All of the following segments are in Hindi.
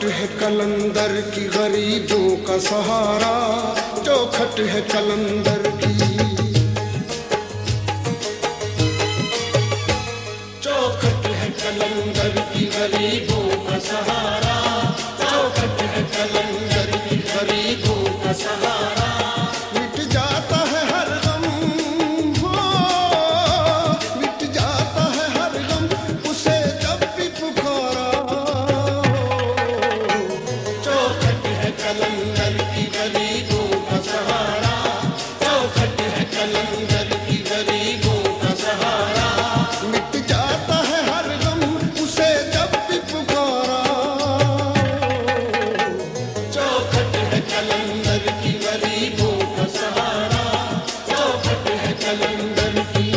चौखट है कलंदर की गरीबों का सहारा, चौखट है कलंदर की, चौखट है कलंदर की गरीबों का सहारा, चौखट है कलंदर की गरीबों का सहारा। मिट जाता है हर गम, हो मिट जाता है हर गम उसे जब भी पुकारा। चौखट है कलंदर की गरीबों का सहारा, चौखट है कलंदर की गरीबों का सहारा। मिट जाता है हर गम उसे जब भी पुकारा। चौखट है कलंदर की गरीबों का सहारा, चौखट है कलंदर की।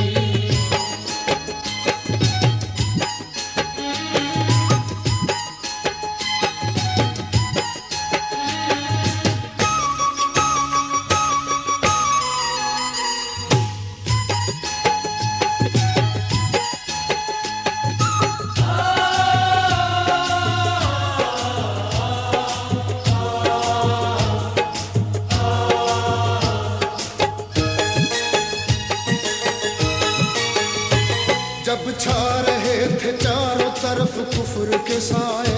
जब छा रहे थे चारों तरफ कुफ्र के साए,